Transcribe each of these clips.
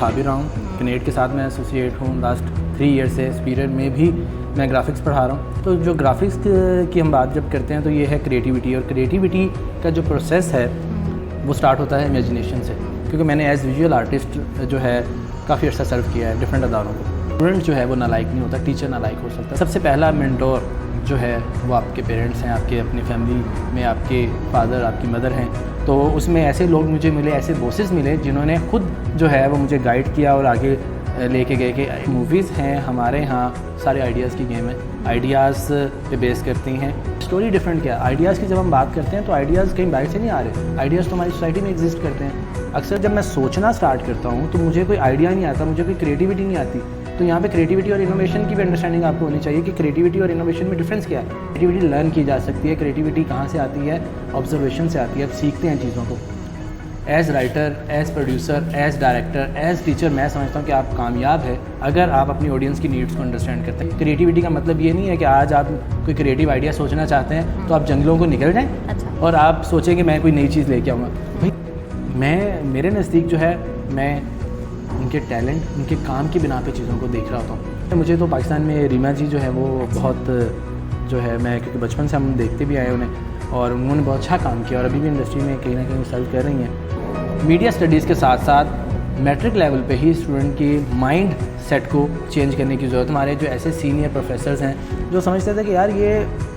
पढ़ा भी रहा हूँ। कनेट के साथ मैं एसोसिएट हूँ लास्ट 3 ईयर से। इस पीरियड में भी मैं ग्राफिक्स पढ़ा रहा हूँ। तो जो ग्राफिक्स की हम बात जब करते हैं तो ये है क्रिएटिविटी, और क्रिएटिविटी का जो प्रोसेस है वो स्टार्ट होता है इमेजिनेशन से। क्योंकि मैंने एज विजुअल आर्टिस्ट जो है काफ़ी अर्सा सर्व किया है डिफरेंट अदारों को। स्टूडेंट जो है वो नालायक नहीं होता, टीचर नालायक हो सकता है। सबसे पहला मेंटोर जो है वो आपके पेरेंट्स हैं, आपके अपनी फैमिली में आपके फादर आपकी मदर हैं। तो उसमें ऐसे लोग मुझे मिले, ऐसे बॉसेस मिले जिन्होंने खुद जो है वो मुझे गाइड किया और आगे लेके गए कि मूवीज़ हैं हमारे यहाँ सारे आइडियाज़ की गेम है, आइडियाज़ पे बेस करती हैं। स्टोरी डिफरेंट क्या है, आइडियाज़ की जब हम बात करते हैं तो आइडियाज़ कहीं बाहर से नहीं आ रहे, आइडियाज़ तो हमारी सोसाइटी में एग्जिस्ट करते हैं। अक्सर जब मैं सोचना स्टार्ट करता हूँ तो मुझे कोई आइडिया नहीं आता, मुझे कोई क्रिएटिविटी नहीं आती। तो यहाँ पे क्रिएटिविटी और इनोवेशन की भी अंडरस्टैंडिंग आपको होनी चाहिए कि क्रिएटिविटी और इनोवेशन में डिफरेंस क्या है। क्रिएटिविटी लर्न की जा सकती है, क्रिएटिविटी कहाँ से आती है, ऑब्जर्वेशन से आती है। आप सीखते हैं चीज़ों को। As writer, as producer, as director, as teacher मैं समझता हूँ कि आप कामयाब है अगर आप अपनी ऑडियंस की नीड्स को अंडरस्टैंड करते हैं। क्रिएटिविटी का मतलब ये नहीं है कि आज आप कोई क्रिएटिव आइडिया सोचना चाहते हैं तो आप जंगलों को निकल जाएँ और आप सोचें कि मैं कोई नई चीज़ लेके आऊँगा। भाई मेरे नज़दीक जो है मैं उनके टैलेंट, उनके काम की बिना पे चीज़ों को देख रहा होता हूँ। मुझे तो पाकिस्तान में रीमा जी जो है वो बहुत जो है, मैं क्योंकि बचपन से हम देखते भी आए उन्हें, और उन्होंने बहुत अच्छा काम किया और अभी भी इंडस्ट्री में कहीं ना कहीं सर्व कर रही हैं। मीडिया स्टडीज़ के साथ साथ मैट्रिक लेवल पे ही स्टूडेंट की माइंड सेट को चेंज करने की ज़रूरत। हमारे जो ऐसे सीनियर प्रोफेसर्स हैं जो समझते थे कि यार ये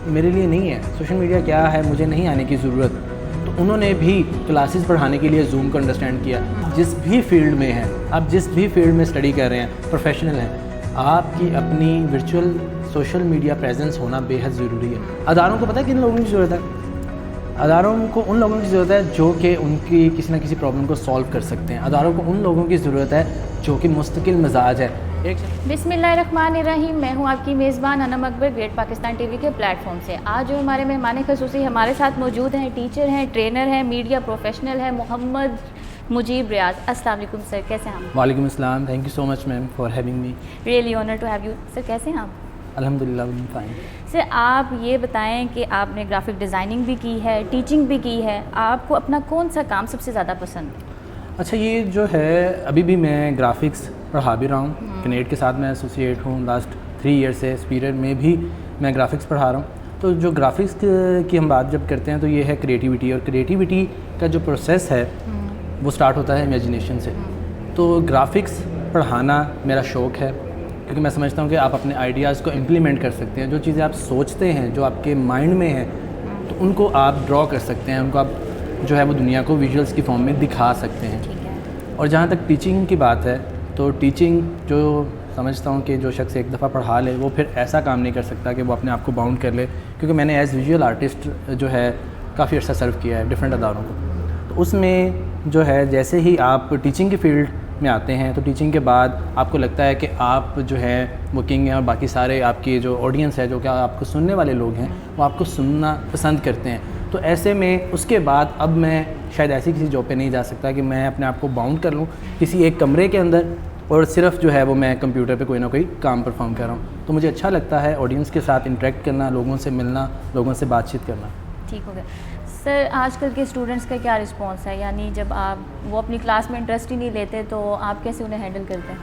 मेरे लिए नहीं है, सोशल मीडिया क्या है, मुझे नहीं आने की ज़रूरत, तो उन्होंने भी क्लासेस पढ़ाने के लिए जूम को अंडरस्टैंड किया। जिस भी फील्ड में हैं आप, जिस भी फील्ड में स्टडी कर रहे हैं, प्रोफेशनल हैं, आपकी अपनी वर्चुअल सोशल मीडिया प्रेजेंस होना बेहद ज़रूरी है। अदारों को पता है किन लोगों की ज़रूरत है? अदारों को उन लोगों की ज़रूरत है जो कि उनकी किसी न किसी प्रॉब्लम को सॉल्व कर सकते हैं। अदारों को उन लोगों की ज़रूरत है जो कि मुस्तकिल मिजाज है। बिस्मिल्लाहिर्रहमानिर्रहीम, मैं हूँ आपकी मेज़बान अनम अकबर, ग्रेट पाकिस्तान टीवी के प्लेटफॉर्म से। आज जो हमारे मेहमान ख़ुसूसी हमारे साथ मौजूद हैं, टीचर हैं, ट्रेनर हैं, मीडिया प्रोफेशनल हैं, मोहम्मद मुजीब रियाज। अस्सलाम वालेकुम सर, कैसे हैं आप? वालेकुम अस्सलाम, thank you so much ma'am for having me. Really honour to have you sir. कैसे हैं आप? अल्हम्दुलिल्लाह फाइन। सर आप ये बताएं कि आपने ग्राफिक डिज़ाइनिंग भी की है, टीचिंग भी की है, आपको अपना कौन सा काम सबसे ज़्यादा पसंद है? अच्छा, ये जो है अभी भी मैं ग्राफिक्स पढ़ा भी रहा हूँ। कनेट के साथ मैं एसोसिएट हूँ लास्ट 3 ईयर से। इस पीरियड में भी मैं ग्राफिक्स पढ़ा रहा हूँ। तो जो ग्राफिक्स की हम बात जब करते हैं तो ये है क्रिएटिविटी, और क्रिएटिविटी का जो प्रोसेस है वो स्टार्ट होता है इमेजिनेशन से। तो ग्राफिक्स पढ़ाना मेरा शौक़ है क्योंकि मैं समझता हूँ कि आप अपने आइडियाज़ को इम्प्लीमेंट कर सकते हैं। जो चीज़ें आप सोचते हैं, जो आपके माइंड में हैं, तो उनको आप ड्रॉ कर सकते हैं, उनको आप जो है वो दुनिया को विजुअल्स की फॉर्म में दिखा सकते हैं। और जहाँ तक टीचिंग की बात है तो टीचिंग जो समझता हूँ कि जो शख्स एक दफ़ा पढ़ा ले वो फिर ऐसा काम नहीं कर सकता कि वो अपने आप को बाउंड कर ले। क्योंकि मैंने एज विजुअल आर्टिस्ट जो है काफ़ी अर्सा सर्व किया है डिफरेंट अदारों को। तो उसमें जो है जैसे ही आप टीचिंग की फील्ड में आते हैं तो टीचिंग के बाद आपको लगता है कि आप जो है वो किंग हैं और बाकी सारे आपकी जो ऑडियंस है, जो कि आपको सुनने वाले लोग हैं, वो आपको सुनना पसंद करते हैं। तो ऐसे में उसके बाद अब मैं शायद ऐसी किसी जॉब पे नहीं जा सकता कि मैं अपने आप को बाउंड कर लूँ किसी एक कमरे के अंदर और सिर्फ जो है वो मैं कंप्यूटर पे कोई ना कोई काम परफॉर्म कर रहा हूँ। तो मुझे अच्छा लगता है ऑडियंस के साथ इंटरेक्ट करना, लोगों से मिलना, लोगों से बातचीत करना। ठीक हो गया सर। आजकल के स्टूडेंट्स का क्या रिस्पांस है, यानी जब आप वो अपनी क्लास में इंटरेस्ट ही नहीं लेते तो आप कैसे उन्हें हैंडल करते हैं?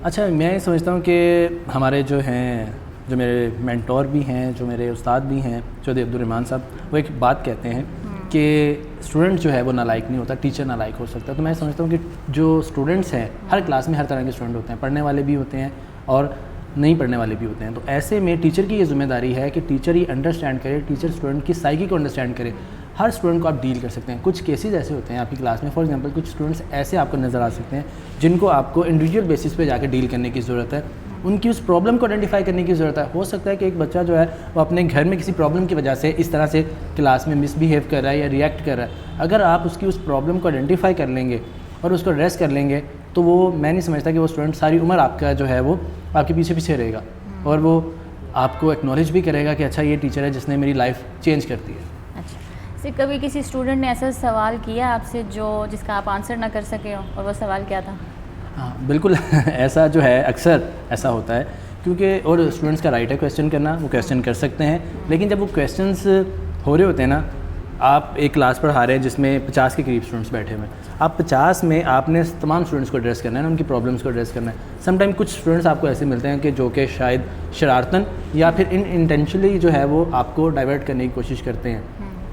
अच्छा, मैं समझता हूँ कि हमारे जो हैं, जो मेरे मेंटोर भी हैं, जो मेरे उस्ताद भी हैं, चौधरी अब्दुर्रहमान साहब, वो एक बात कहते हैं कि स्टूडेंट जो है वो नालायक नहीं होता, टीचर नालायक हो सकता है। तो मैं समझता हूँ कि जो स्टूडेंट्स हैं, हर क्लास में हर तरह के स्टूडेंट होते हैं, पढ़ने वाले भी होते हैं और नहीं पढ़ने वाले भी होते हैं। तो ऐसे में टीचर की ये जिम्मेदारी है कि टीचर ही अंडरस्टैंड करे, टीचर स्टूडेंट की साइकी को अंडरस्टैंड करे। हर स्टूडेंट को आप डील कर सकते हैं। कुछ केसेस ऐसे होते हैं आपकी क्लास में, फॉर एग्जांपल कुछ स्टूडेंट्स ऐसे आपको नज़र आ सकते हैं जिनको आपको इंडिविजुअल बेसिस पे जाकर डील करने की ज़रूरत है, उनकी उस प्रॉब्लम को आइडेंटिफाई करने की ज़रूरत है। हो सकता है कि एक बच्चा जो है वो अपने घर में किसी प्रॉब्लम की वजह से इस तरह से क्लास में मिसबिहेव कर रहा है या रिएक्ट कर रहा है। अगर आप उसकी उस प्रॉब्लम को आइडेंटिफाई कर लेंगे और उसको एड्रेस कर लेंगे तो वो, मैं नहीं समझता कि वो स्टूडेंट सारी उम्र आपका जो है वो आपके पीछे पीछे रहेगा और वो आपको एक्नॉलेज भी करेगा कि अच्छा ये टीचर है जिसने मेरी लाइफ चेंज कर दी है। अच्छा सर, कभी किसी स्टूडेंट ने ऐसा सवाल किया आपसे जिसका आप आंसर ना कर सके हो, और वो सवाल क्या था? हाँ बिल्कुल ऐसा जो है अक्सर ऐसा होता है, क्योंकि और स्टूडेंट्स का राइट है क्वेश्चन करना, वो क्वेश्चन कर सकते हैं। लेकिन जब वो क्वेश्चंस हो रहे होते हैं ना, आप एक क्लास पढ़ा रहे हैं जिसमें 50 के करीब स्टूडेंट्स बैठे हुए हैं, आप 50 में आपने तमाम स्टूडेंट्स को एड्रेस करना है ना, उनकी प्रॉब्लम्स को एड्रेस करना है। समटाइम कुछ स्टूडेंट्स आपको ऐसे मिलते हैं कि जो कि शायद शरारतन या फिर इंटेंशनली जो है वो आपको डाइवर्ट करने की कोशिश करते हैं।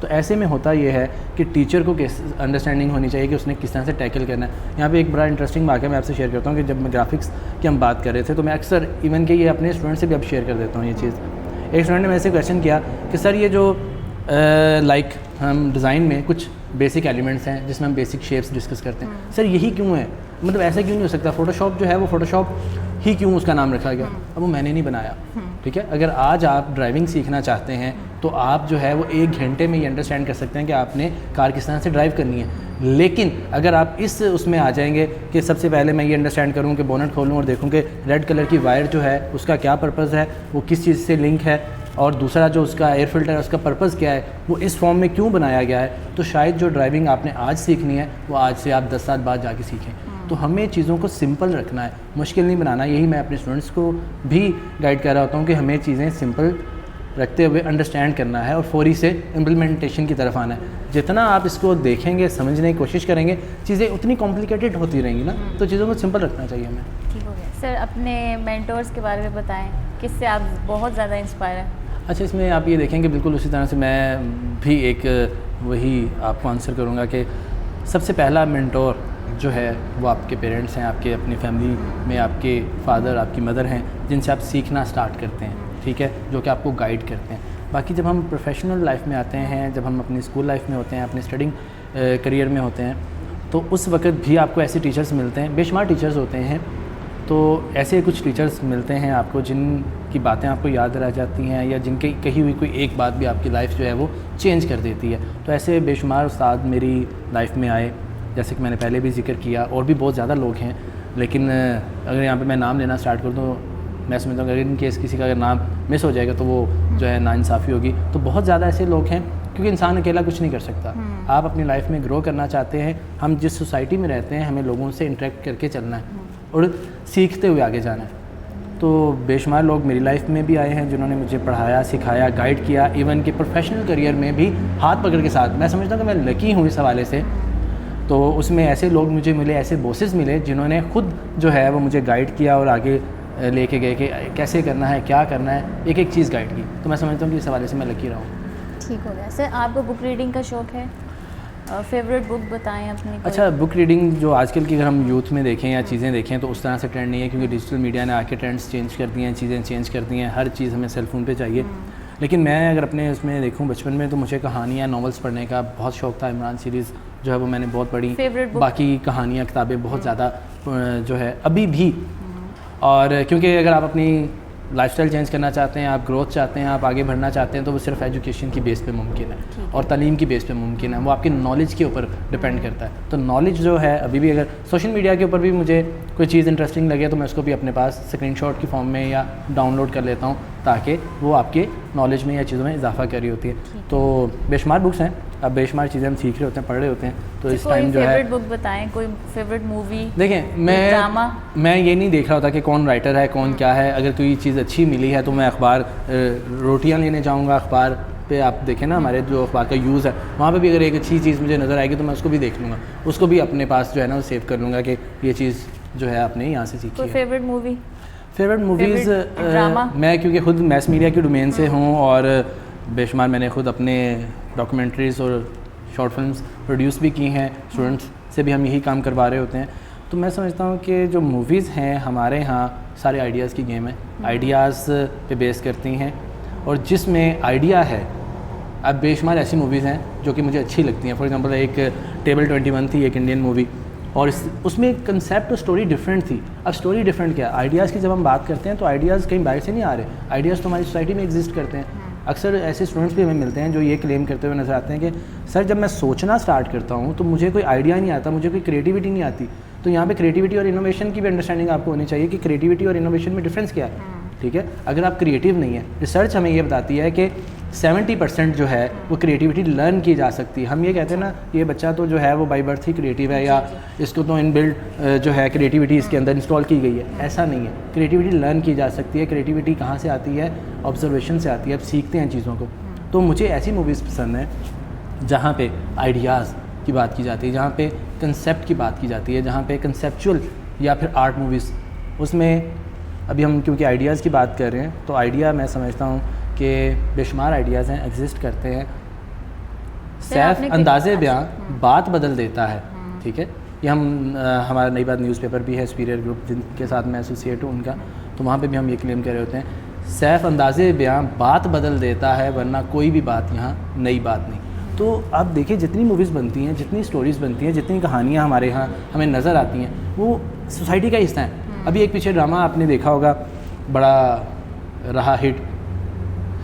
तो ऐसे में होता ये है कि टीचर को किस अंडरस्टैंडिंग होनी चाहिए कि उसने किस तरह से टैकल करना है। यहाँ पे एक बड़ा इंटरेस्टिंग वाक़या मैं आपसे शेयर करता हूँ कि जब मैं ग्राफिक्स की हम बात कर रहे थे तो मैं अक्सर इवन के ये अपने स्टूडेंट से भी अब शेयर कर देता हूँ ये चीज़। एक स्टूडेंट ने मेरे से क्वेश्चन किया कि सर ये जो लाइक हम डिज़ाइन में कुछ बेसिक एलिमेंट्स हैं जिसमें हम बेसिक शेप्स डिस्कस करते हैं, सर यही क्यों है, मतलब ऐसा क्यों नहीं हो सकता, फ़ोटोशॉप जो है वो फ़ोटोशॉप ही क्यों उसका नाम रखा गया। अब वो मैंने नहीं बनाया, ठीक है। अगर आज आप ड्राइविंग सीखना चाहते हैं तो आप जो है वो 1 घंटे में ये अंडरस्टैंड कर सकते हैं कि आपने कार किस तरह से ड्राइव करनी है। लेकिन अगर आप इस उसमें आ जाएंगे कि सबसे पहले मैं ये अंडरस्टैंड करूँ कि बोनट खोलूँ और देखूँ कि रेड कलर की वायर जो है उसका क्या पर्पज़ है, वो किस चीज़ से लिंक है, और दूसरा जो उसका एयर फिल्टर है उसका पर्पज़ क्या है, वो इस फॉर्म में क्यों बनाया गया है, तो शायद जो ड्राइविंग आपने आज सीखनी है वो आज से आप 10 साल बाद जाके सीखें। तो हमें चीज़ों को सिंपल रखना है, मुश्किल नहीं बनाना। यही मैं अपने स्टूडेंट्स को भी गाइड कर रहा होता हूँ कि हमें चीज़ें सिंपल रखते हुए अंडरस्टैंड करना है और फौरी से इम्प्लीमेंटेशन की तरफ आना है। जितना आप इसको देखेंगे, समझने की कोशिश करेंगे, चीज़ें उतनी कॉम्प्लिकेटेड होती रहेंगी ना, तो चीज़ों को सिंपल रखना चाहिए हमें। ठीक हो गया सर, अपने मेंटोर्स के बारे में बताएं, किससे आप बहुत ज़्यादा इंस्पायर हैं? अच्छा, इसमें आप ये देखेंगे बिल्कुल उसी तरह से मैं भी एक वही आपको आंसर करूँगा कि सबसे पहला मेंटोर जो है वो आपके पेरेंट्स हैं, आपके अपनी फैमिली में आपके फादर, आपकी मदर हैं, जिनसे आप सीखना स्टार्ट करते हैं, ठीक है, जो कि आपको गाइड करते हैं। बाकी जब हम प्रोफेशनल लाइफ में आते हैं, जब हम अपनी स्कूल लाइफ में होते हैं, अपने स्टडिंग करियर में होते हैं, तो उस वक्त भी आपको ऐसे टीचर्स मिलते हैं, बेशुमार टीचर्स होते हैं। तो ऐसे कुछ टीचर्स मिलते हैं आपको जिनकी बातें आपको याद रह जाती हैं या जिनकी कही हुई कोई एक बात भी आपकी लाइफ जो है वो चेंज कर देती है। तो ऐसे बेशुमार उस्ताद मेरी लाइफ में आए, जैसे कि मैंने पहले भी जिक्र किया, और भी बहुत ज़्यादा लोग हैं, लेकिन अगर यहाँ पे मैं नाम लेना स्टार्ट कर दूँ, मैं समझता हूँ अगर इन केस किसी का अगर नाम मिस हो जाएगा तो वो जो है नाइंसाफ़ी होगी। तो बहुत ज़्यादा ऐसे लोग हैं, क्योंकि इंसान अकेला कुछ नहीं कर सकता। आप अपनी लाइफ में ग्रो करना चाहते हैं, हम जिस सोसाइटी में रहते हैं हमें लोगों से इंटरेक्ट करके चलना है और सीखते हुए आगे जाना है। तो बेशुमार लोग मेरी लाइफ में भी आए हैं जिन्होंने मुझे पढ़ाया, सिखाया, गाइड किया, इवन कि प्रोफेशनल करियर में भी हाथ पकड़ के साथ। मैं समझता हूँ कि मैं लकी हूँ इस हवाले से। तो उसमें ऐसे लोग मुझे मिले, ऐसे बॉसेस मिले जिन्होंने खुद जो है वो मुझे गाइड किया और आगे लेके गए कि कैसे करना है, क्या करना है, एक एक चीज़ गाइड की। तो मैं समझता हूँ कि इस हवाले से मैं लकी रहा हूँ। ठीक हो गया सर, आपको बुक रीडिंग का शौक़ है? फेवरेट बुक बताएं अपनी। अच्छा, बुक रीडिंग जो आजकल की अगर हम यूथ में देखें या चीज़ें देखें तो उस तरह से ट्रेंड नहीं है, क्योंकि डिजिटल मीडिया ने आके ट्रेंड्स चेंज कर दिए हैं, चीज़ें चेंज कर दी हैं, हर चीज़ हमें सेल फ़ोन पे चाहिए। लेकिन मैं अगर अपने उसमें देखूं, बचपन में तो मुझे कहानियाँ, नॉवेल्स पढ़ने का बहुत शौक़ था। इमरान सीरीज़ जो है वो मैंने बहुत पढ़ी, बाकी कहानियाँ, किताबें बहुत ज़्यादा जो है अभी भी। और क्योंकि अगर आप अपनी लाइफस्टाइल चेंज करना चाहते हैं, आप ग्रोथ चाहते हैं, आप आगे बढ़ना चाहते हैं, तो वो सिर्फ एजुकेशन की बेस पे मुमकिन है और तालीम की बेस पे मुमकिन है। वो आपकी नॉलेज के ऊपर डिपेंड करता है। तो नॉलेज जो है अभी भी, अगर सोशल मीडिया के ऊपर भी मुझे कोई चीज़ इंटरेस्टिंग लगे तो मैं उसको भी अपने पास स्क्रीनशॉट की फॉर्म में या डाउनलोड कर लेता हूँ, ताकि वो आपके नॉलेज में या चीज़ों में इजाफा कर रही होती है। तो बेशुमार बुक्स हैं, अब बेशुमार चीज़ें हम सीख रहे होते हैं, पढ़ रहे होते हैं। तो इस टाइम जो है फेवरेट बुक बताएं, कोई फेवरेट मूवी। देखें, मैं ये नहीं देख रहा होता कि कौन राइटर है, कौन क्या है। अगर कोई चीज़ अच्छी मिली है तो मैं अखबार, रोटियां लेने जाऊंगा, अखबार पे आप देखें ना हमारे जो अखबार का यूज़ है, वहाँ पे भी अगर एक अच्छी चीज़ मुझे नज़र आएगी तो मैं उसको भी देख लूँगा, उसको भी अपने पास जो है ना वो सेव कर लूँगा कि ये चीज़ जो है आपने यहाँ से सीखी है। Favourite movie? फेवरेट मूवीज़, मैं क्योंकि खुद मैस मीडिया की डोमेन से हूँ और बेशुमार मैंने खुद अपने डॉक्यूमेंट्रीज़ और शॉर्ट फिल्म्स प्रोड्यूस भी की हैं, स्टूडेंट्स से भी हम यही काम करवा रहे होते हैं। तो मैं समझता हूँ कि जो मूवीज़ हैं हमारे यहाँ सारे आइडियाज़ की गेम है, आइडियाज़ पे बेस करती हैं, और जिसमें आइडिया है, अब बेशुमार ऐसी मूवीज़ हैं जो कि मुझे अच्छी लगती हैं। फॉर एग्जांपल एक टेबल 21 थी, एक इंडियन मूवी, और उसमें कंसेप्ट और स्टोरी डिफरेंट थी। अब स्टोरी डिफरेंट क्या, आइडियाज़ की जब हम बात करते हैं तो आइडियाज़ कहीं बाहर से नहीं आ रहे, आइडियाज़ तो हमारी सोसाइटी में एग्जिस्ट करते हैं। अक्सर ऐसे स्टूडेंट्स भी हमें मिलते हैं जो ये क्लेम करते हुए नजर आते हैं कि सर जब मैं सोचना स्टार्ट करता हूँ तो मुझे कोई आइडिया नहीं आता, मुझे कोई क्रिएटिविटी नहीं आती। तो यहाँ पे क्रिएटिविटी और इनोवेशन की भी अंडरस्टैंडिंग आपको होनी चाहिए कि क्रिएटिविटी और इनोवेशन में डिफरेंस क्या है। ठीक है, अगर आप क्रिएटिव नहीं है, रिसर्च हमें ये बताती है कि 70% जो है वो क्रिएटिविटी लर्न की जा सकती है। हम ये कहते हैं ना, ये बच्चा तो जो है वो बाई बर्थ ही क्रिएटिव है, या इसको तो इनबिल्ट जो है क्रिएटिविटी इसके अंदर इंस्टॉल की गई है, ऐसा नहीं है। क्रिएटिविटी लर्न की जा सकती है। क्रिएटिविटी कहाँ से आती है? ऑब्जर्वेशन से आती है, आप सीखते हैं चीज़ों को। तो मुझे ऐसी मूवीज़ पसंद हैं जहाँ पे आइडियाज़ की बात की जाती है, जहाँ पे कंसेप्ट की बात की जाती है, जहाँ पे कंसेप्चुअल या फिर आर्ट मूवीज़, उसमें अभी हम क्योंकि आइडियाज़ की बात कर रहे हैं तो आइडिया मैं समझता हूँ कि बेशुमार आइडियाज़ हैं, एग्जिस्ट करते हैं। सैफ अंदाज़े बयां बात बदल देता है, ठीक है। ये हम हमारा नई बात न्यूज़पेपर भी है, सुपीरियर ग्रुप जिनके साथ मैं एसोसिएट हूँ उनका, तो वहाँ पे भी हम ये क्लेम कर रहे होते हैं, सैफ अंदाज़े बयां बात बदल देता है वरना कोई भी बात यहाँ नई बात नहीं। तो आप देखिए जितनी मूवीज़ बनती हैं, जितनी स्टोरीज़ बनती हैं, जितनी कहानियाँ हमारे यहाँ हमें नज़र आती हैं, वो सोसाइटी का हिस्सा हैं। अभी एक पीछे ड्रामा आपने देखा होगा, बड़ा रहा हिट,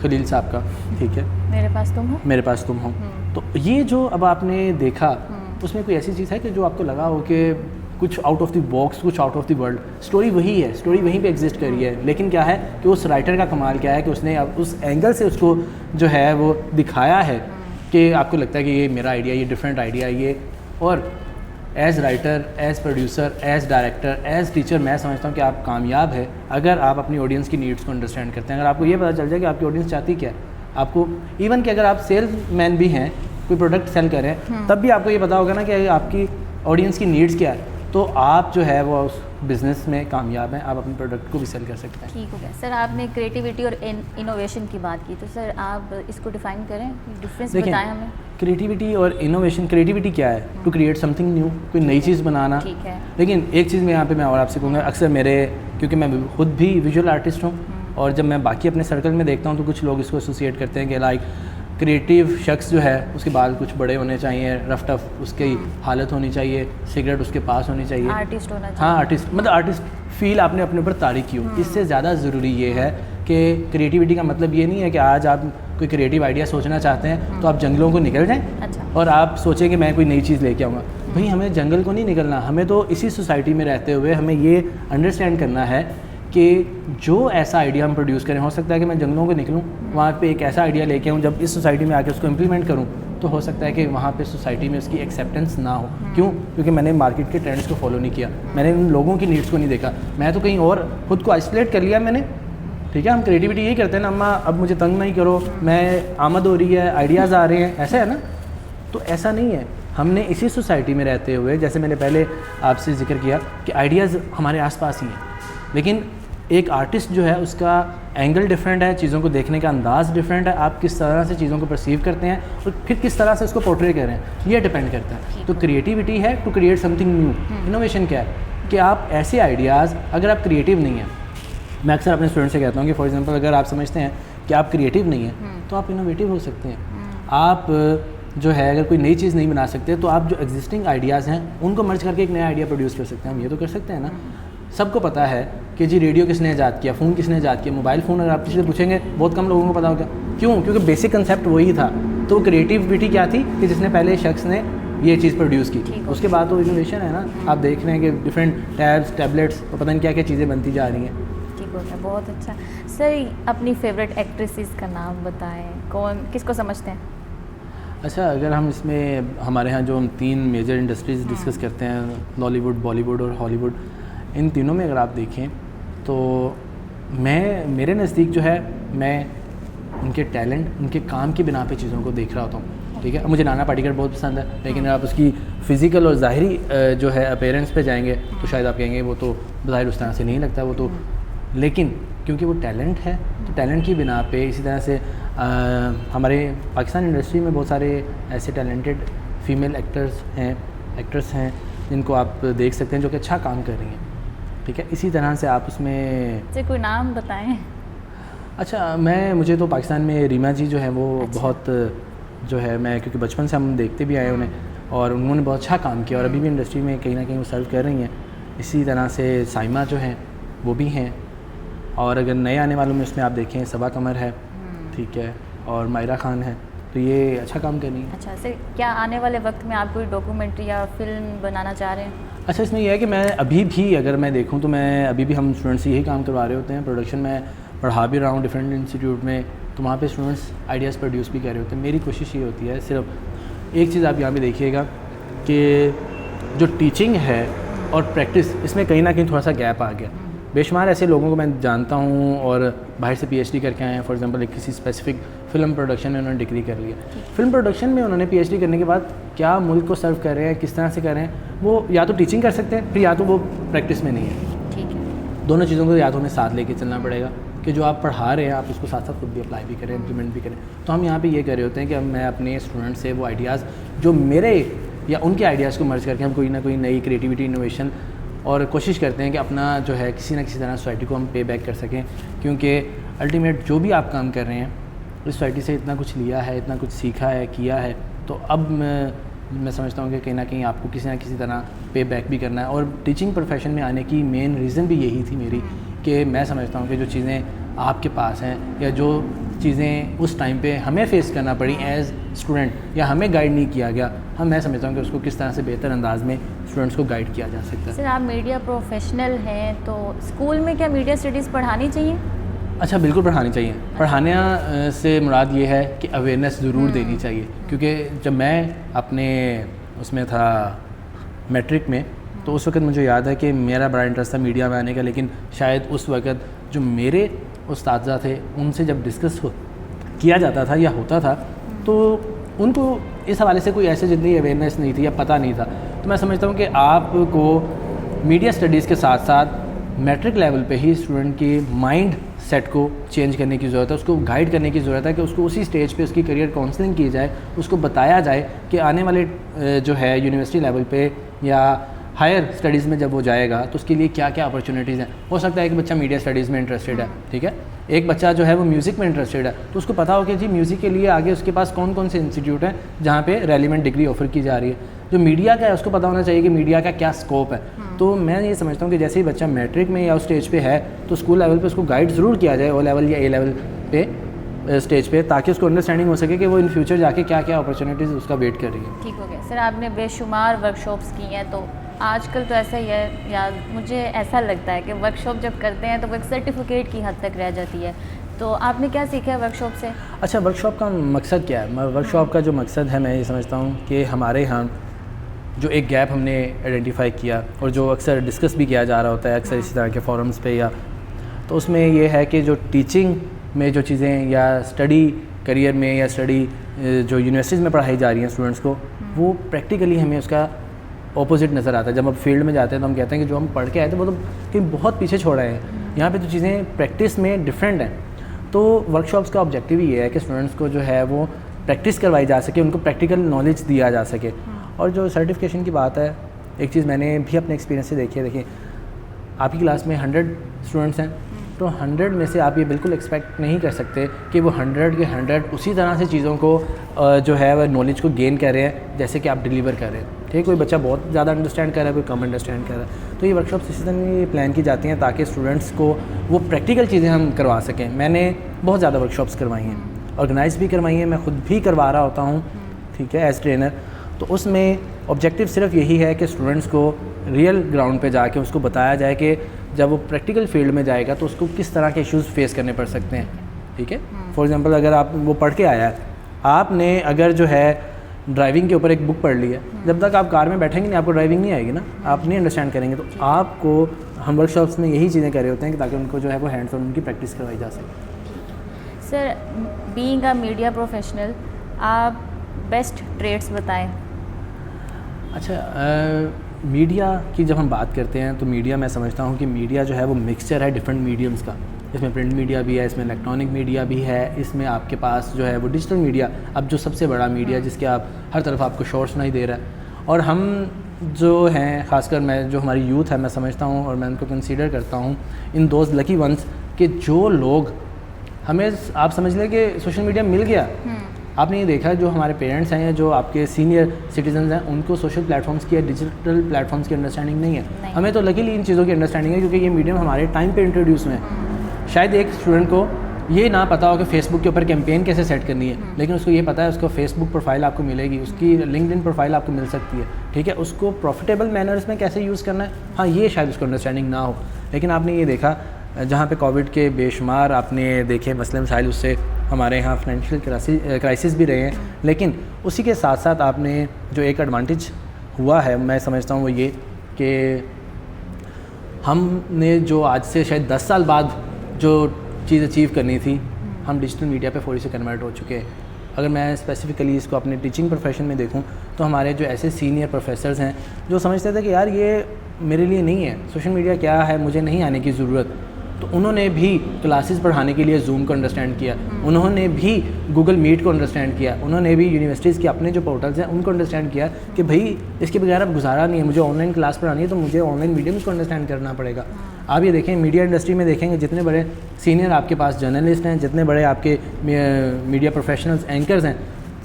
खलील साहब का, ठीक है, मेरे पास तुम हो, मेरे पास तुम हो। तो ये जो अब आपने देखा, उसमें कोई ऐसी चीज़ है कि जो आपको लगा हो कि कुछ आउट ऑफ द बॉक्स, कुछ out of the world? Story वही है, स्टोरी वहीं पे एग्जिस्ट करी है, लेकिन क्या है कि उस राइटर का कमाल क्या है कि उसने अब उस एंगल से उसको जो है वो दिखाया है कि आपको लगता है कि ये मेरा आइडिया, ये डिफरेंट आइडिया, ये। और as writer, as producer, as director, as teacher, मैं समझता हूँ कि आप कामयाब है अगर आप अपनी ऑडियंस की नीड्स को अंडरस्टैंड करते हैं। अगर आपको ये पता चल जाए कि आपकी ऑडियंस चाहती क्या है, आपको इवन कि अगर आप सेल्समैन भी हैं, कोई प्रोडक्ट सेल करें, तब भी आपको ये पता होगा ना कि आपकी ऑडियंस की नीड्स क्या है, तो आप जो है वो उस बिज़नेस में कामयाब हैं, आप अपने प्रोडक्ट को भी सेल कर सकते हैं। ठीक हो गया सर, आपने क्रिएटिविटी और इनोवेशन की बात की, तो सर आप इसको डिफाइन करें, डिफरेंस बताएं हमें। क्रिएटिविटी और इनोवेशन, क्रिएटिविटी क्या है? टू क्रिएट समथिंग न्यू, कोई नई चीज़ बनाना। ठीक है। लेकिन एक चीज़ मैं यहाँ पे मैं और आपसे कहूँगा, अक्सर मेरे, क्योंकि मैं खुद भी विजुअल आर्टिस्ट हूँ, और जब मैं बाकी अपने सर्कल में देखता हूँ तो कुछ लोग इसको एसोसिएट करते हैं कि लाइक क्रिएटिव शख्स जो है उसके बाल कुछ बड़े होने चाहिए, रफ टफ उसकी हालत होनी चाहिए, सिगरेट उसके पास होनी चाहिए, आर्टिस्ट होना चाहिए। हाँ, आर्टिस्ट, मतलब आर्टिस्ट फील आपने अपने ऊपर तारीख की हो। इससे ज़्यादा ज़रूरी ये है कि क्रिएटिविटी का मतलब ये नहीं है कि आज आप कोई क्रिएटिव आइडिया सोचना चाहते हैं तो आप जंगलों को निकल जाएं। अच्छा। और आप सोचें कि मैं कोई नई चीज़ लेके आऊँगा। भाई हमें जंगल को नहीं निकलना, हमें तो इसी सोसाइटी में रहते हुए हमें ये अंडरस्टैंड करना है कि जो ऐसा आइडिया हम प्रोड्यूस करें, हो सकता है कि मैं जंगलों को निकलूं, वहाँ पे एक ऐसा आइडिया लेके आऊँ, जब इस सोसाइटी में आके उसको इम्प्लीमेंट करूँ तो हो सकता है कि वहाँ पे सोसाइटी में उसकी एक्सेप्टेंस ना हो। क्यों? क्योंकि मैंने मार्केट के ट्रेंड्स को फॉलो नहीं किया, मैंने उन लोगों की नीड्स को नहीं देखा, मैं तो कहीं और खुद को आइसोलेट कर लिया मैंने। ठीक है, हम क्रिएटिविटी यही करते हैं ना, अम्मा अब मुझे तंग नहीं करो, मैं आमद हो रही है, आइडियाज़ आ रहे हैं, ऐसा है ना। तो ऐसा नहीं है, हमने इसी सोसाइटी में रहते हुए, जैसे मैंने पहले आपसे जिक्र किया कि आइडियाज़ हमारे आसपास ही हैं, लेकिन एक आर्टिस्ट जो है उसका एंगल डिफरेंट है, चीज़ों को देखने का अंदाज़ डिफरेंट है, आप किस तरह से चीज़ों को परसीव करते हैं और फिर किस तरह से उसको पोर्ट्रे कर रहे हैं, ये डिपेंड करता है। तो क्रिएटिविटी है to create something new. Innovation क्या है कि आप ऐसे आइडियाज़, अगर आप क्रिएटिव नहीं हैं, मैं अक्सर अपने स्टूडेंट से कहता हूँ कि फॉर एग्जांपल अगर आप समझते हैं कि आप क्रिएटिव नहीं हैं तो आप इनोवेटिव हो सकते हैं। आप जो है अगर कोई नई चीज़ नहीं बना सकते तो आप जो एग्जिस्टिंग आइडियाज़ हैं उनको मर्ज करके एक नया आइडिया प्रोड्यूस कर सकते हैं। हम ये तो कर सकते हैं ना। सबको पता है कि जी रेडियो किसने ईजाद किया, फ़ोन किसने ईजाद किया, मोबाइल फ़ोन अगर आप किसी से पूछेंगे बहुत कम लोगों को पता होगा। क्यों? क्योंकि बेसिक कंसेप्ट वही था। तो क्रिएटिविटी क्या थी कि जिसने पहले शख्स ने ये चीज़ प्रोड्यूस की, उसके बाद तो इनोवेशन है ना। आप देख रहे हैं कि डिफरेंट टैब्स, टैबलेट्स और पता नहीं क्या क्या चीज़ें बनती जा रही हैं। ठीक हो गया, बहुत अच्छा। सर अपनी फेवरेट एक्ट्रेसेस का नाम बताएं, कौन किसको समझते हैं? अच्छा, अगर हम इसमें हमारे यहाँ जो हम 3 मेजर इंडस्ट्रीज़ डिस्कस करते हैं, लॉलीवुड, बॉलीवुड और हॉलीवुड, इन तीनों में अगर आप देखें तो मेरे नज़दीक जो है मैं उनके टैलेंट, उनके काम की बिना पे चीज़ों को देख रहा होता हूँ। ठीक है, मुझे नाना पाटेकर बहुत पसंद है, लेकिन अगर आप उसकी फ़िज़िकल और ज़ाहिरी जो है अपीयरेंस पे जाएंगे तो शायद आप कहेंगे वो तो ज़ाहिर उस तरह से नहीं लगता वो तो, लेकिन क्योंकि वो टैलेंट है तो टैलेंट की बिना पे, इसी तरह से हमारे पाकिस्तान इंडस्ट्री में बहुत सारे ऐसे टैलेंटेड फ़ीमेल एक्टर्स हैं जिनको आप देख सकते हैं जो कि अच्छा काम कर रही हैं। ठीक है, इसी तरह से आप उसमें कोई नाम बताएं। अच्छा, मुझे तो पाकिस्तान में रीमा जी जो है वो बहुत जो है, मैं क्योंकि बचपन से हम देखते भी आए उन्हें, और उन्होंने बहुत अच्छा काम किया और अभी भी इंडस्ट्री में कहीं ना कहीं वो सर्व कर रही हैं। इसी तरह से साइमा जो हैं वो भी हैं, और अगर नए आने वालों में उसमें आप देखें सबा कमर है, ठीक है, और मायरा खान है, तो ये अच्छा काम कर रही हैं। अच्छा सर, क्या आने वाले वक्त में आप कोई डॉक्यूमेंट्री या फिल्म बनाना चाह रहे हैं? अच्छा, इसमें यह है कि मैं अभी भी अगर मैं देखूं तो मैं अभी भी हम स्टूडेंट्स से यही काम करवा रहे होते हैं। प्रोडक्शन में पढ़ा भी रहा हूँ डिफरेंट इंस्टीट्यूट में, तो वहाँ पे स्टूडेंट्स आइडियाज़ प्रोड्यूस भी कर रहे होते हैं। मेरी कोशिश ये होती है, सिर्फ एक चीज़ आप यहाँ पे देखिएगा कि जो टीचिंग है और प्रैक्टिस, इसमें कहीं ना कहीं थोड़ा सा गैप आ गया। बेशुमार ऐसे लोगों को मैं जानता हूँ और बाहर से PhD करके आए हैं। फॉर एग्जांपल एक किसी स्पेसिफिक फ़िल्म प्रोडक्शन में उन्होंने डिग्री कर लिया। फ़िल्म प्रोडक्शन में उन्होंने PhD करने के बाद क्या मुल्क को सर्व कर रहे हैं, किस तरह से कर रहे हैं, वो या तो टीचिंग कर सकते हैं, फिर या तो वो प्रैक्टिस में नहीं है। ठीक है। दोनों चीज़ों को या तो हमें साथ लेके चलना पड़ेगा कि जो आप पढ़ा रहे हैं आप उसको साथ साथ खुद भी अप्लाई भी करें, इम्प्लीमेंट भी करें। तो हम यहाँ पे ये कर रहे होते हैं कि अब मैं अपने स्टूडेंट से वो आइडियाज़ जो मेरे या उनके आइडियाज़ को मर्ज करके हम कोई ना कोई नई क्रिएटिविटी, इनोवेशन और कोशिश करते हैं कि अपना जो है किसी ना किसी तरह सोसाइटी को हम पे बैक कर सकें। क्योंकि अल्टीमेट जो भी आप काम कर रहे हैं इस सोसाइटी से इतना कुछ लिया है, इतना कुछ सीखा है, किया है, तो अब मैं समझता हूँ कि कहीं ना कहीं आपको किसी ना किसी तरह पे बैक भी करना है। और टीचिंग प्रोफेशन में आने की मेन रीज़न भी यही थी मेरी कि मैं समझता हूँ कि जो चीज़ें आपके पास हैं या जो चीज़ें उस टाइम पे हमें फ़ेस करना पड़ी एज़ स्टूडेंट या हमें गाइड नहीं किया गया, मैं समझता हूँ कि उसको किस तरह से बेहतर अंदाज में स्टूडेंट्स को गाइड किया जा सकता है। सर आप मीडिया प्रोफेशनल हैं तो स्कूल में क्या मीडिया स्टडीज़ पढ़ानी चाहिए? अच्छा, बिल्कुल पढ़ानी चाहिए। पढ़ाने से मुराद ये है कि अवेयरनेस ज़रूर देनी चाहिए। क्योंकि जब मैं अपने उसमें था मैट्रिक में, तो उस वक्त मुझे याद है कि मेरा बड़ा इंटरेस्ट था मीडिया में आने का, लेकिन शायद उस वक्त जो मेरे उस्ताद थे उनसे जब डिस्कस किया जाता था या होता था तो उनको इस हवाले से कोई ऐसे जितनी अवेयरनेस नहीं थी या पता नहीं था। तो मैं समझता हूँ कि आपको मीडिया स्टडीज़ के साथ साथ मैट्रिक लेवल पे ही स्टूडेंट की माइंड सेट को चेंज करने की ज़रूरत है, उसको गाइड करने की ज़रूरत है कि उसको उसी स्टेज पे उसकी करियर काउंसलिंग की जाए, उसको बताया जाए कि आने वाले जो है यूनिवर्सिटी लेवल पे या हायर स्टडीज़ में जब वो जाएगा तो उसके लिए क्या क्या अपॉर्चुनिटीज़ हैं। हो सकता है कि बच्चा मीडिया स्टडीज़ में इंटरेस्टेड है, ठीक है, एक बच्चा जो है वो म्यूज़िक में इंटरेस्टेड है, तो उसको पता हो कि जी म्यूज़िक के लिए आगे उसके पास कौन कौन से इंस्टीट्यूट हैं जहाँ पे रेलिवेंट डिग्री ऑफर की जा रही है। जो मीडिया का है उसको पता होना चाहिए कि मीडिया का क्या स्कोप है। तो मैं ये समझता हूँ कि जैसे ही बच्चा मैट्रिक में या उस स्टेज पे है तो स्कूल लेवल पे उसको गाइड ज़रूर किया जाए, O लेवल या A लेवल पे स्टेज पे, ताकि उसको अंडरस्टैंडिंग हो सके कि वो इन फ्यूचर जाके क्या क्या अपॉर्चुनिटीज़ उसका वेट कर रही है। ठीक हो गया। सर आपने बेशुमार वर्कशॉप्स की हैं, तो आजकल तो ऐसा ही है, या मुझे ऐसा लगता है कि वर्कशॉप जब करते हैं तो वो एक सर्टिफिकेट की हद तक रह जाती है। तो आपने क्या सीखा है वर्कशॉप से? अच्छा, वर्कशॉप का मकसद क्या है? वर्कशॉप का जो मकसद है मैं ये समझता हूँ कि हमारे यहाँ जो एक गैप हमने आइडेंटिफाई किया और जो अक्सर डिस्कस भी किया जा रहा होता है अक्सर इसी तरह के फोरम्स पे या, तो उसमें ये है कि जो टीचिंग में जो चीज़ें या स्टडी करियर में या स्टडी जो यूनिवर्सिटीज़ में पढ़ाई जा रही हैं स्टूडेंट्स को, वो प्रैक्टिकली हमें उसका ऑपोजिट नज़र आता है। जब हम फील्ड में जाते हैं तो हम कहते हैं कि जो हम पढ़ के आए थे वो तो कहीं बहुत पीछे छोड़ आए हैं, यहाँ पे तो चीज़ें प्रैक्टिस में डिफरेंट हैं। तो वर्कशॉप्स का ऑब्जेक्टिव ये है कि स्टूडेंट्स को जो है वो प्रैक्टिस करवाई जा सके, उनको प्रैक्टिकल नॉलेज दिया जा सके। और जो सर्टिफिकेशन की बात है, एक चीज़ मैंने भी अपने एक्सपीरियंस से देखी है। देखिए, आपकी क्लास में 100 स्टूडेंट्स हैं, तो 100 में से आप ये बिल्कुल एक्सपेक्ट नहीं कर सकते कि वो 100 के 100 उसी तरह से चीज़ों को जो है वह नॉलेज को गेन कर रहे हैं जैसे कि आप डिलीवर कर रहे हैं। ठीक, कोई बच्चा बहुत ज़्यादा अंडरस्टैंड कर रहा है, कोई कम अंडरस्टैंड कर रहा है। तो ये वर्कशॉप्स इसी तरह प्लान की जाती हैं ताकि स्टूडेंट्स को वो प्रैक्टिकल चीज़ें हम करवा सकें। मैंने बहुत ज़्यादा वर्कशॉप्स करवाई हैं, ऑर्गेनाइज भी करवाई हैं, मैं खुद भी करवा रहा होता हूँ, ठीक है, एज ट्रेनर। तो उसमें ऑब्जेक्टिव सिर्फ यही है कि स्टूडेंट्स को रियल ग्राउंड पे जाके उसको बताया जाए कि जब वो प्रैक्टिकल फील्ड में जाएगा तो उसको किस तरह के इश्यूज़ फेस करने पड़ सकते हैं। ठीक है, फॉर एग्जांपल अगर आप वो पढ़ के आया है, आपने अगर जो है ड्राइविंग के ऊपर एक बुक पढ़ ली है, जब तक आप कार में बैठेंगे नहीं आपको ड्राइविंग नहीं आएगी ना, आप नहीं अंडरस्टैंड करेंगे। तो आपको हम वर्कशॉप्स में यही चीज़ें कर रहे होते हैं कि ताकि उनको जो है वो हैंड्स ऑन उनकी प्रैक्टिस करवाई जा सके। Sir, being a media professional, आप बेस्ट ट्रेड्स बताएं। अच्छा, मीडिया की जब हम बात करते हैं तो मीडिया, मैं समझता हूँ कि मीडिया जो है वो मिक्सचर है डिफरेंट मीडियम्स का। इसमें प्रिंट मीडिया भी है, इसमें इलेक्ट्रॉनिक मीडिया भी है, इसमें आपके पास जो है वो डिजिटल मीडिया, अब जो सबसे बड़ा मीडिया जिसके आप हर तरफ आपको शोर सुनाई दे रहा है। और हम जो हैं, ख़ासकर मैं जो हमारी यूथ है, मैं समझता हूँ और मैं उनको कंसीडर करता हूँ इन दोज लकी वंस कि जो लोग हमें, आप समझ लें कि सोशल मीडिया मिल गया, आपने ये देखा जो हमारे पेरेंट्स हैं या जो आपके सीनियर सिटीजन्स हैं उनको सोशल प्लेटफॉर्म्स की या डिजिटल प्लेटफॉर्म्स की अंडरस्टैंडिंग नहीं है। हमें तो लकीली इन चीज़ों की अंडरस्टैंडिंग है क्योंकि ये मीडियम हमारे टाइम पे इंट्रोड्यूस हुए हैं। शायद एक स्टूडेंट को ये ना पता हो कि फेसबुक के ऊपर कैंपेन कैसे सेट करनी है, लेकिन उसको ये पता है उसको फेसबुक प्रोफाइल आपको मिलेगी, उसकी लिंक्डइन प्रोफाइल आपको मिल सकती है, ठीक है, उसको प्रॉफिटेबल मैनर्स में कैसे यूज़ करना है, हाँ ये शायद उसको अंडरस्टैंडिंग ना हो। लेकिन आपने ये देखा जहाँ पे कोविड के बेशुमार आपने देखे मसले मसाइल, उससे हमारे यहाँ फाइनेंशियल क्राइसिस भी रहे हैं, लेकिन उसी के साथ साथ आपने जो एक एडवांटेज हुआ है मैं समझता हूँ वो ये कि हमने जो आज से शायद 10 साल बाद जो चीज़ अचीव करनी थी, हम डिजिटल मीडिया पे थोड़ी से कन्वर्ट हो चुके हैं। अगर मैं स्पेसिफ़िकली इसको अपने टीचिंग प्रोफेशन में देखूं तो हमारे जो ऐसे सीनियर प्रोफेसर्स हैं जो समझते थे कि यार ये मेरे लिए नहीं है, सोशल मीडिया क्या है, मुझे नहीं आने की ज़रूरत, तो उन्होंने भी क्लासेस पढ़ाने के लिए जूम को अंडरस्टैंड किया, उन्होंने भी गूगल मीट को अंडरस्टैंड किया, उन्होंने भी यूनिवर्सिटीज़ के अपने जो पोर्टल्स हैं उनको अंडरस्टैंड किया कि भाई इसके बगैर अब गुजारा नहीं है, मुझे ऑनलाइन क्लास पढ़ानी है तो मुझे ऑनलाइन मीडियम्स को अंडरस्टैंड करना पड़ेगा। आप ये देखें मीडिया इंडस्ट्री में देखेंगे जितने बड़े सीनियर आपके पास जर्नलिस्ट हैं, जितने बड़े आपके मीडिया प्रोफेशनल्स एंकर्स हैं,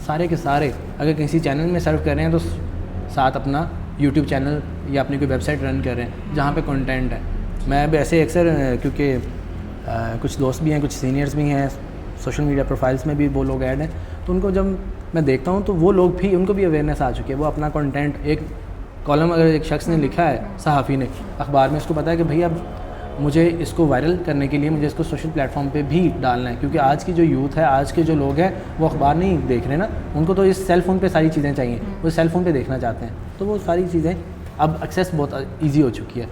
सारे के सारे अगर किसी चैनल में सर्व कर रहे हैं तो साथ अपना यूट्यूब चैनल या अपनी कोई वेबसाइट रन कर रहे हैं जहाँ पे कंटेंट है। मैं भी ऐसे अक्सर क्योंकि कुछ दोस्त भी हैं, कुछ सीनियर्स भी हैं, सोशल मीडिया प्रोफाइल्स में भी वो लोग ऐड हैं, तो उनको जब मैं देखता हूँ तो वो लोग भी, उनको भी अवेयरनेस आ चुकी है। वो अपना कंटेंट, एक कॉलम अगर एक शख्स ने लिखा है, सहाफ़ी ने अखबार में, उसको पता है कि भाई अब मुझे इसको वायरल करने के लिए मुझे इसको सोशल प्लेटफॉर्म पे भी डालना है, क्योंकि आज की जो यूथ है, आज के जो लोग हैं वो अखबार नहीं देख रहे ना, उनको तो इस सेल फ़ोन पे सारी चीज़ें चाहिए, वो सेल फ़ोन पे देखना चाहते हैं, तो वो सारी चीज़ें अब एक्सेस बहुत ईजी हो चुकी है।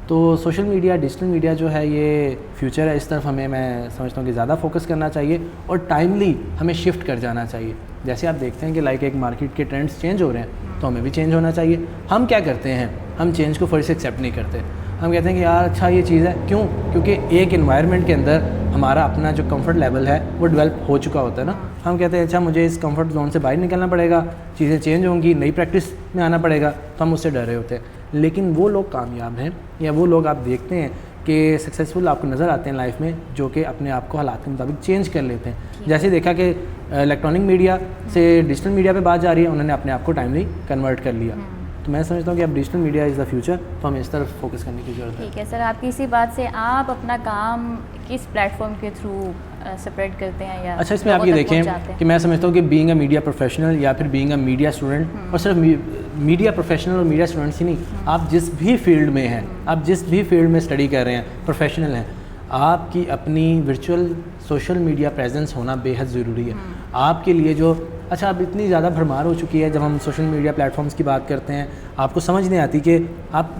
तो सोशल मीडिया, डिजिटल मीडिया जो है ये फ्यूचर है, इस तरफ हमें, मैं समझता हूँ कि ज़्यादा फोकस करना चाहिए और टाइमली हमें शिफ्ट कर जाना चाहिए। जैसे आप देखते हैं कि लाइक एक मार्केट के ट्रेंड्स चेंज हो रहे हैं तो हमें भी चेंज होना चाहिए। हम क्या करते हैं, हम चेंज को फर्स्ट एक्सेप्ट नहीं करते, हम कहते हैं कि यार अच्छा ये चीज़ है, क्यों? क्योंकि एक इन्वायरमेंट के अंदर हमारा अपना जो कंफर्ट लेवल है वो डेवलप हो चुका होता है ना। हम कहते हैं अच्छा मुझे इस कंफर्ट जोन से बाहर निकलना पड़ेगा, चीज़ें चेंज होंगी, नई प्रैक्टिस में आना पड़ेगा, तो हम उससे डरे होते हैं। लेकिन वो लोग कामयाब हैं या वो लोग आप देखते हैं कि सक्सेसफुल आपको नज़र आते हैं लाइफ में, जो कि अपने आप को हालात के मुताबिक चेंज कर लेते हैं। जैसे देखा कि इलेक्ट्रॉनिक मीडिया से डिजिटल मीडिया पे बात जा रही है, उन्होंने अपने आप को टाइमली कन्वर्ट कर लिया। तो मैं समझता हूँ कि अब digital media is the future, तो हमें इस तरफ फोकस करने की ज़रूरत है। ठीक है सर, आपकी इसी बात से आप अपना काम किस प्लेटफॉर्म के थ्रू सेपरेट करते हैं या अच्छा, इसमें आप ये देखें कि मैं समझता हूँ कि बीइंग अ मीडिया प्रोफेशनल या फिर बीइंग अ मीडिया स्टूडेंट, और सिर्फ मीडिया प्रोफेशनल और मीडिया स्टूडेंट्स ही नहीं, आप जिस भी फील्ड में हैं, आप जिस भी फील्ड में स्टडी कर रहे हैं, प्रोफेशनल हैं, आपकी अपनी वर्चुअल सोशल मीडिया प्रेजेंस होना बेहद ज़रूरी है आपके लिए। जो अच्छा अब इतनी ज़्यादा भरमार हो चुकी है, जब हम सोशल मीडिया प्लेटफॉर्म्स की बात करते हैं आपको समझ नहीं आती कि आप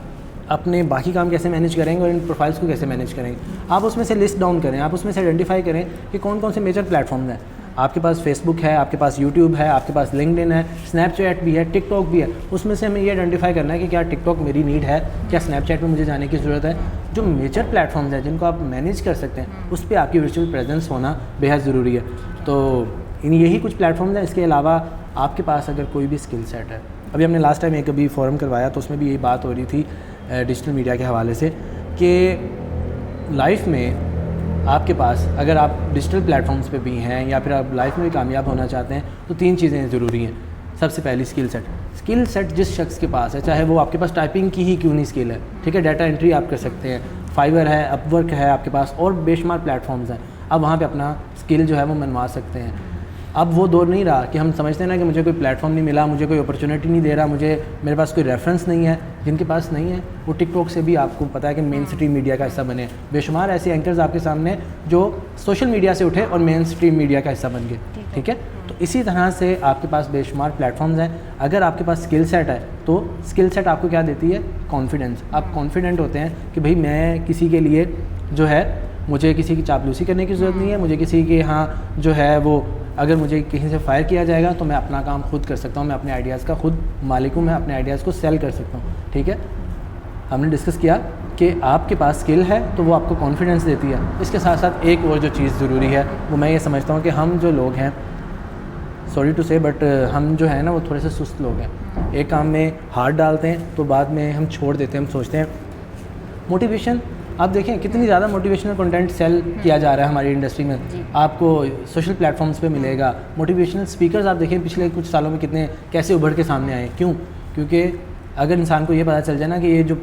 अपने बाकी काम कैसे मैनेज करेंगे और इन प्रोफाइल्स को कैसे मैनेज करेंगे। आप उसमें से लिस्ट डाउन करें, आप उसमें से आइडेंटिफाई करें कि कौन कौन से मेजर प्लेटफॉर्म्स हैं। आपके पास फेसबुक है, आपके पास यूट्यूब है, आपके पास लिंक्डइन है, स्नैपचैट भी है, टिकटॉक भी है। उसमें से हमें ये आइडेंटिफाई करना है कि क्या टिकटॉक मेरी नीड है, क्या स्नैपचैट में मुझे जाने की ज़रूरत है। जो मेजर प्लेटफॉर्म्स हैं जिनको आप मैनेज कर सकते हैं, उस पर आपकी वर्चुअल प्रेजेंस होना बेहद ज़रूरी है। तो इन यही कुछ प्लेटफॉर्म्स हैं। इसके अलावा आपके पास अगर कोई भी स्किल सेट है, अभी हमने लास्ट टाइम एक अभी फोरम करवाया तो उसमें भी यही बात हो रही थी डिजिटल मीडिया के हवाले से कि लाइफ में आपके पास अगर आप डिजिटल प्लेटफॉर्म्स पे भी हैं या फिर आप लाइफ में भी कामयाब होना चाहते हैं तो 3 चीज़ें ज़रूरी हैं। सबसे पहली स्किल सेट जिस शख्स के पास है, चाहे वो आपके पास टाइपिंग की ही क्यों नहीं स्किल है, ठीक है, डाटा एंट्री आप कर सकते हैं, फाइवर है, अपवर्क है आपके पास और बेशुमार प्लेटफॉर्म्स हैं, आप वहाँ पे अपना स्किल जो है वो मनवा सकते हैं। अब वो दौर नहीं रहा कि हम समझते हैं ना कि मुझे कोई प्लेटफॉर्म नहीं मिला, मुझे कोई अपॉर्चुनिटी नहीं दे रहा, मेरे पास कोई रेफरेंस नहीं है। जिनके पास नहीं है वो टिकटॉक से भी आपको पता है कि मेन स्ट्रीम मीडिया का हिस्सा बने। बेशुमार ऐसे एंकर्स आपके सामने जो सोशल मीडिया से उठे और मेन स्ट्रीम मीडिया का हिस्सा बन गए, ठीक है। तो इसी तरह से आपके पास बेशुमार प्लेटफॉर्म्स हैं। अगर आपके पास स्किल सेट है तो स्किल सेट आपको क्या देती है? कॉन्फिडेंस। आप कॉन्फिडेंट होते हैं कि भाई मैं किसी के लिए जो है, मुझे किसी की चापलूसी करने की ज़रूरत नहीं है, मुझे किसी के यहाँ जो है वो अगर मुझे कहीं से फायर किया जाएगा तो मैं अपना काम खुद कर सकता हूँ, मैं अपने आइडियाज़ का खुद मालिक हूँ, मैं अपने आइडियाज़ को सेल कर सकता हूँ, ठीक है। हमने डिस्कस किया कि आपके पास स्किल है तो वो आपको कॉन्फिडेंस देती है। इसके साथ साथ एक और जो चीज़ ज़रूरी है वो मैं ये समझता हूँ कि हम जो लोग हैं, सॉरी टू से बट हम जो है ना वो थोड़े से सुस्त लोग हैं। एक काम में हाथ डालते हैं तो बाद में हम छोड़ देते हैं। हम सोचते हैं मोटिवेशन, आप देखें कितनी ज़्यादा मोटिवेशनल कंटेंट सेल किया जा रहा है हमारी इंडस्ट्री में, आपको सोशल प्लेटफॉर्म्स पे मिलेगा। मोटिवेशनल स्पीकर्स आप देखें पिछले कुछ सालों में कितने कैसे उभर के सामने आए। क्यों? क्योंकि अगर इंसान को ये पता चल जाए ना कि ये जो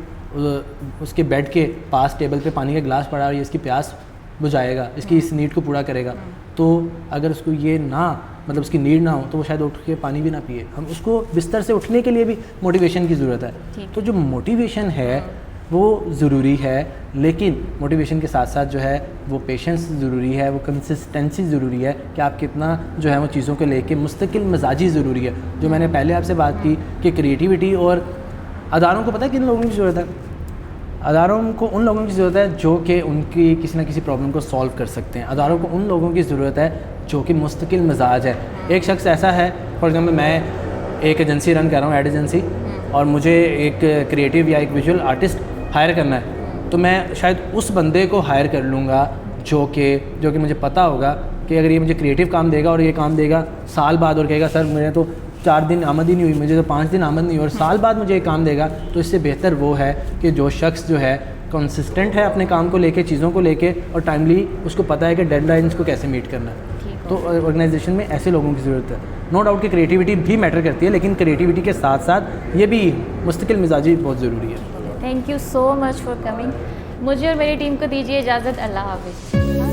उसके बेड के पास टेबल पे पानी का गिलास पड़ा और ये इसकी प्यास बुझाएगा, इसकी इस नीड को पूरा करेगा, तो अगर उसको ये ना मतलब उसकी नीड ना हो तो वो शायद उठ के पानी भी ना पिए। हम उसको बिस्तर से उठने के लिए भी मोटिवेशन की ज़रूरत है। तो जो मोटिवेशन है वो ज़रूरी है, लेकिन मोटिवेशन के साथ साथ जो है वो पेशेंस ज़रूरी है, वो कंसिस्टेंसी ज़रूरी है कि आप कितना जो है वो चीज़ों को लेके मुस्तकिल मिजाजी ज़रूरी है। जो मैंने पहले आपसे बात की कि क्रिएटिविटी और अदारों को पता है किन लोगों की ज़रूरत है? अदारों को उन लोगों की ज़रूरत है जो कि उनकी किसी ना किसी प्रॉब्लम को सॉल्व कर सकते हैं। अदारों को उन लोगों की ज़रूरत है जो कि मुस्तकिल मिजाज है। एक शख्स ऐसा है, फॉर एग्जांपल मैं एक एजेंसी रन कर रहा हूँ, एड एजेंसी, और मुझे एक क्रिएटिव या एक विजुअल आर्टिस्ट हायर करना है, तो मैं शायद उस बंदे को हायर कर लूँगा जो कि मुझे पता होगा कि अगर ये मुझे क्रिएटिव काम देगा और ये काम देगा साल बाद और कहेगा सर मेरे तो 4 दिन आमद ही नहीं हुई, मुझे तो 5 दिन आमद नहीं हुई, और साल बाद मुझे ये काम देगा, तो इससे बेहतर वो है कि जो शख्स जो है कंसिस्टेंट है अपने काम को लेके, चीज़ों को लेके, और टाइमली उसको पता है कि डेडलाइंस को कैसे मीट करना है। तो ऑर्गेनाइजेशन में ऐसे लोगों की ज़रूरत है। नो डाउट कि क्रिएटिविटी भी मैटर करती है, लेकिन क्रिएटिविटी के साथ साथ ये भी मुस्तकिल मिजाजी बहुत ज़रूरी है। Thank you so much for coming. मुझे और मेरी टीम को दीजिए इजाज़त। अल्लाह हाफिज़।